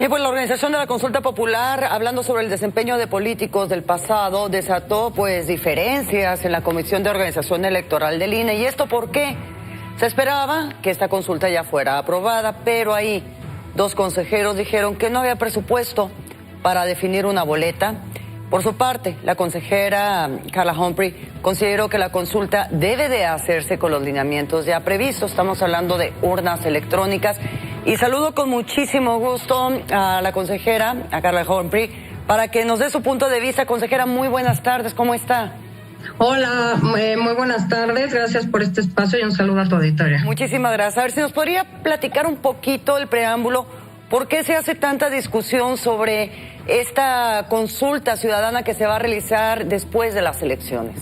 Y pues la organización de la consulta popular, hablando sobre el desempeño de políticos del pasado, desató pues diferencias en la Comisión de Organización Electoral del INE. ¿Y esto por qué? Se esperaba que esta consulta ya fuera aprobada, pero ahí dos consejeros dijeron que no había presupuesto para definir una boleta. Por su parte, la consejera Carla Humphrey consideró que la consulta debe de hacerse con los lineamientos ya previstos. Estamos hablando de urnas electrónicas. Y saludo con muchísimo gusto a la consejera, a Carla Humphrey, para que nos dé su punto de vista. Consejera, muy buenas tardes, ¿cómo está? Hola, muy buenas tardes, gracias por este espacio y un saludo a tu auditorio. Muchísimas gracias. A ver si nos podría platicar un poquito el preámbulo. ¿Por qué se hace tanta discusión sobre esta consulta ciudadana que se va a realizar después de las elecciones?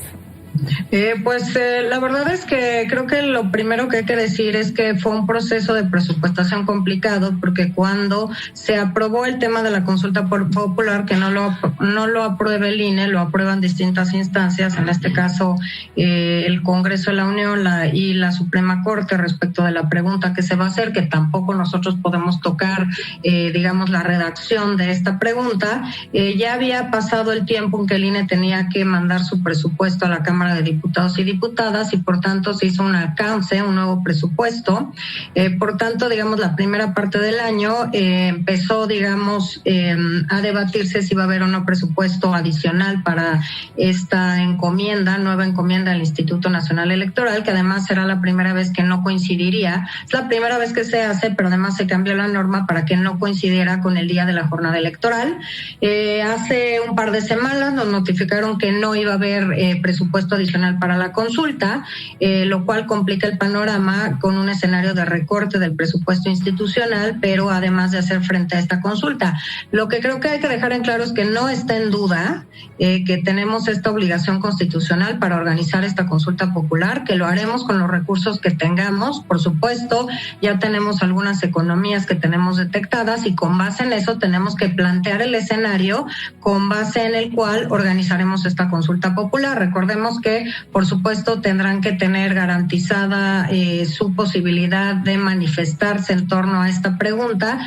La verdad es que creo que lo primero que hay que decir es que fue un proceso de presupuestación complicado, porque cuando se aprobó el tema de la consulta popular, que no lo aprueba el INE, lo aprueban distintas instancias, en este caso el Congreso de la Unión y la Suprema Corte respecto de la pregunta que se va a hacer, que tampoco nosotros podemos tocar, la redacción de esta pregunta. Ya había pasado el tiempo en que el INE tenía que mandar su presupuesto a la Cámara de Diputados y Diputadas, y por tanto se hizo un alcance, un nuevo presupuesto. Por tanto, la primera parte del año empezó, a debatirse si va a haber o no presupuesto adicional para esta nueva encomienda del Instituto Nacional Electoral, que además será la primera vez que no coincidiría. Es la primera vez que se hace, pero además se cambió la norma para que no coincidiera con el día de la jornada electoral. Hace un par de semanas nos notificaron que no iba a haber presupuesto adicional para la consulta, lo cual complica el panorama con un escenario de recorte del presupuesto institucional, pero además de hacer frente a esta consulta. Lo que creo que hay que dejar en claro es que no está en duda que tenemos esta obligación constitucional para organizar esta consulta popular, que lo haremos con los recursos que tengamos. Por supuesto, ya tenemos algunas economías que tenemos detectadas y con base en eso tenemos que plantear el escenario con base en el cual organizaremos esta consulta popular. Recordemos que, por supuesto, tendrán que tener garantizada su posibilidad de manifestarse en torno a esta pregunta.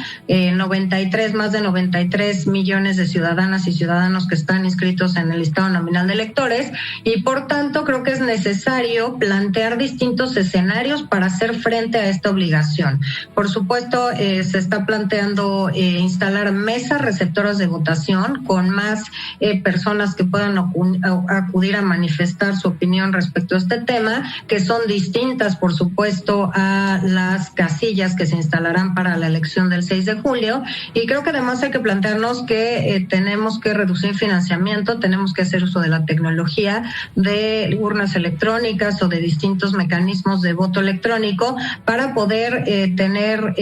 Más de 93 millones de ciudadanas y ciudadanos que están inscritos en el listado nominal de electores, y por tanto creo que es necesario plantear distintos escenarios para hacer frente a esta obligación. Por supuesto, se está planteando instalar mesas receptoras de votación con más personas que puedan acudir a manifestar su opinión respecto a este tema, que son distintas, por supuesto, a las casillas que se instalarán para la elección del 6 de julio. Y creo que además hay que plantearnos que tenemos que reducir financiamiento, tenemos que hacer uso de la tecnología, de urnas electrónicas o de distintos mecanismos de voto electrónico para poder tener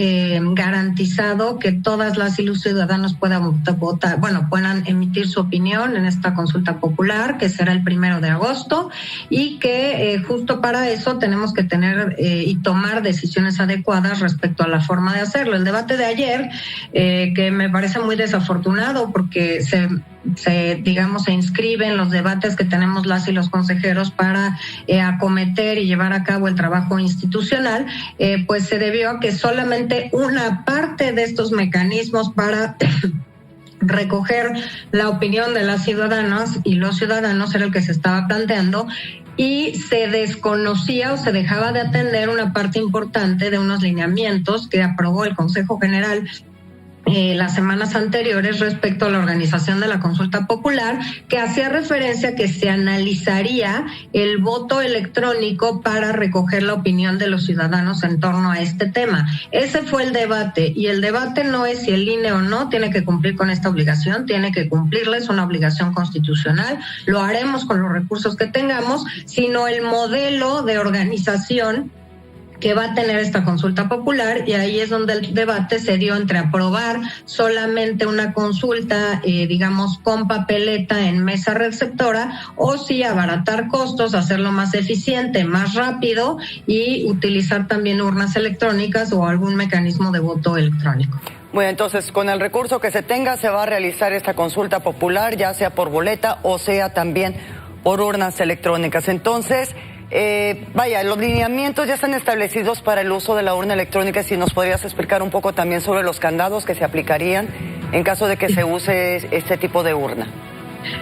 garantizado que todas las y los ciudadanos puedan votar, puedan emitir su opinión en esta consulta popular, que será el 1 de agosto, y que justo para eso tenemos que tener y tomar decisiones adecuadas respecto a la forma de hacerlo. El debate de ayer, que me parece muy desafortunado porque se inscribe en los debates que tenemos las y los consejeros para acometer y llevar a cabo el trabajo institucional, pues se debió a que solamente una parte de estos mecanismos para recoger la opinión de las ciudadanas y los ciudadanos era el que se estaba planteando, y se desconocía o se dejaba de atender una parte importante de unos lineamientos que aprobó el Consejo General las semanas anteriores respecto a la organización de la consulta popular, que hacía referencia a que se analizaría el voto electrónico para recoger la opinión de los ciudadanos en torno a este tema. Ese fue el debate, y el debate no es si el INE o no tiene que cumplir con esta obligación, tiene que cumplirla, es una obligación constitucional, lo haremos con los recursos que tengamos, sino el modelo de organización que va a tener esta consulta popular, y ahí es donde el debate se dio entre aprobar solamente una consulta, con papeleta en mesa receptora, o si abaratar costos, hacerlo más eficiente, más rápido, y utilizar también urnas electrónicas o algún mecanismo de voto electrónico. Bueno, entonces, con el recurso que se tenga, se va a realizar esta consulta popular, ya sea por boleta o sea también por urnas electrónicas. Entonces, Vaya, los lineamientos ya están establecidos para el uso de la urna electrónica. Si nos podrías explicar un poco también sobre los candados que se aplicarían en caso de que se use este tipo de urna.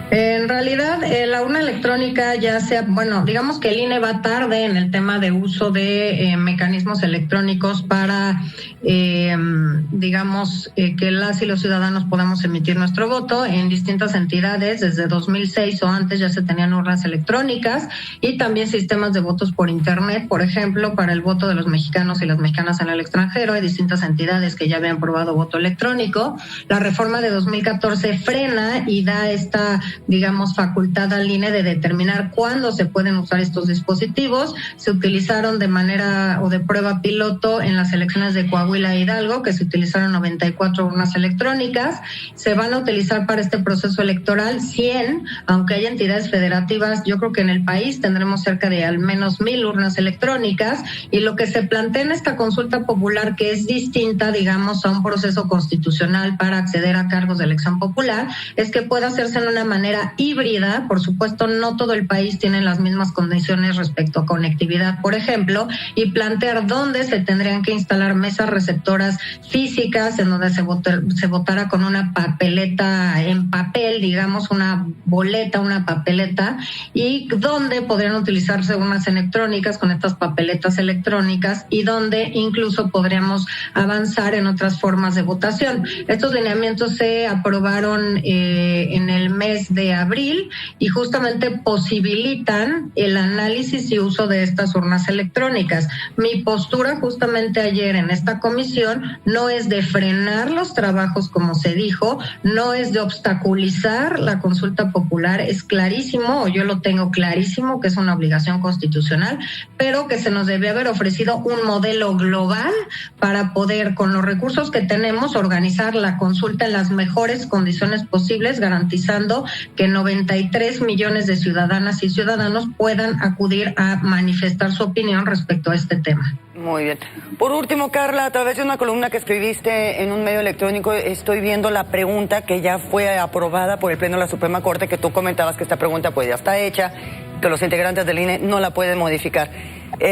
En realidad, la urna electrónica ya sea, bueno, digamos que el INE va tarde en el tema de uso de mecanismos electrónicos para, digamos, que las y los ciudadanos podamos emitir nuestro voto. En distintas entidades, desde 2006 o antes, ya se tenían urnas electrónicas y también sistemas de votos por internet, por ejemplo, para el voto de los mexicanos y las mexicanas en el extranjero. Hay distintas entidades que ya habían probado voto electrónico. La reforma de 2014 frena y da esta, digamos, facultad al INE de determinar cuándo se pueden usar estos dispositivos. Se utilizaron de manera o de prueba piloto en las elecciones de Coahuila e Hidalgo, que se utilizaron 94 urnas electrónicas. Se van a utilizar para este proceso electoral 100, aunque hay entidades federativas. Yo creo que en el país tendremos cerca de al menos 1000 urnas electrónicas, y lo que se plantea en esta consulta popular, que es distinta, digamos, a un proceso constitucional para acceder a cargos de elección popular, es que pueda hacerse en una manera híbrida. Por supuesto, no todo el país tiene las mismas condiciones respecto a conectividad, por ejemplo, y plantear dónde se tendrían que instalar mesas receptoras físicas en donde se votara con una papeleta en papel, digamos, una boleta, una papeleta, y dónde podrían utilizarse urnas electrónicas con estas papeletas electrónicas, y dónde incluso podríamos avanzar en otras formas de votación. Estos lineamientos se aprobaron en el mes de abril y justamente posibilitan el análisis y uso de estas urnas electrónicas. Mi postura justamente ayer en esta comisión no es de frenar los trabajos, como se dijo, no es de obstaculizar la consulta popular. Es clarísimo, o yo lo tengo clarísimo, que es una obligación constitucional, pero que se nos debe haber ofrecido un modelo global para poder, con los recursos que tenemos, organizar la consulta en las mejores condiciones posibles, garantizando que 93 millones de ciudadanas y ciudadanos puedan acudir a manifestar su opinión respecto a este tema. Muy bien. Por último, Carla, a través de una columna que escribiste en un medio electrónico, estoy viendo la pregunta que ya fue aprobada por el Pleno de la Suprema Corte, que tú comentabas que esta pregunta pues ya está hecha, que los integrantes del INE no la pueden modificar.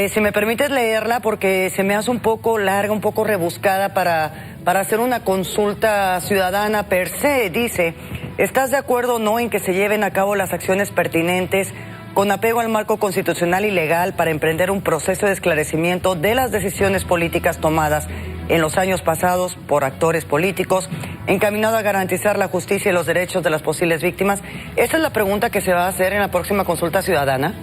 Si me permites leerla, porque se me hace un poco larga, un poco rebuscada para hacer una consulta ciudadana per se. Dice: ¿estás de acuerdo o no en que se lleven a cabo las acciones pertinentes con apego al marco constitucional y legal para emprender un proceso de esclarecimiento de las decisiones políticas tomadas en los años pasados por actores políticos, encaminado a garantizar la justicia y los derechos de las posibles víctimas? Esa es la pregunta que se va a hacer en la próxima consulta ciudadana.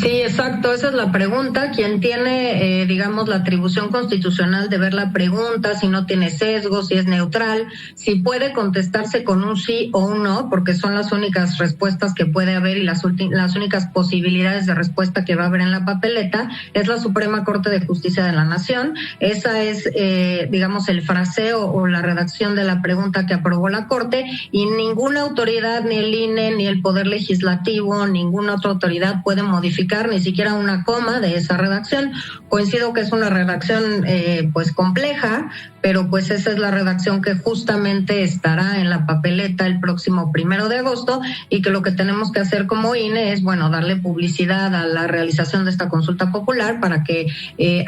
Sí, exacto, esa es la pregunta. Quien tiene, digamos, la atribución constitucional de ver la pregunta, si no tiene sesgos, si es neutral, si puede contestarse con un sí o un no, porque son las únicas respuestas que puede haber y las únicas posibilidades de respuesta que va a haber en la papeleta, es la Suprema Corte de Justicia de la Nación. Esa es, digamos, el fraseo o la redacción de la pregunta que aprobó la Corte, y ninguna autoridad, ni el INE, ni el Poder Legislativo, ninguna otra autoridad puede modificar ni siquiera una coma de esa redacción. Coincido que es una redacción pues compleja, pero pues esa es la redacción que justamente estará en la papeleta el próximo 1 de agosto, y que lo que tenemos que hacer como INE es, bueno, darle publicidad a la realización de esta consulta popular para que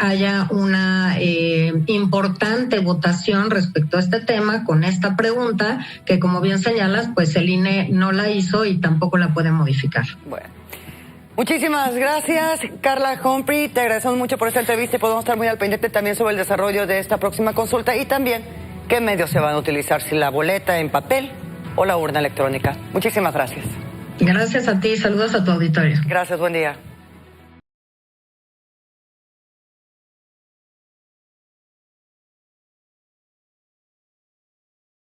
haya una importante votación respecto a este tema con esta pregunta, que, como bien señalas, pues el INE no la hizo y tampoco la puede modificar. Bueno. Muchísimas gracias, Carla Humphrey. Te agradecemos mucho por esta entrevista y podemos estar muy al pendiente también sobre el desarrollo de esta próxima consulta y también qué medios se van a utilizar, si la boleta en papel o la urna electrónica. Muchísimas gracias. Gracias a ti, saludos a tu auditorio. Gracias, buen día.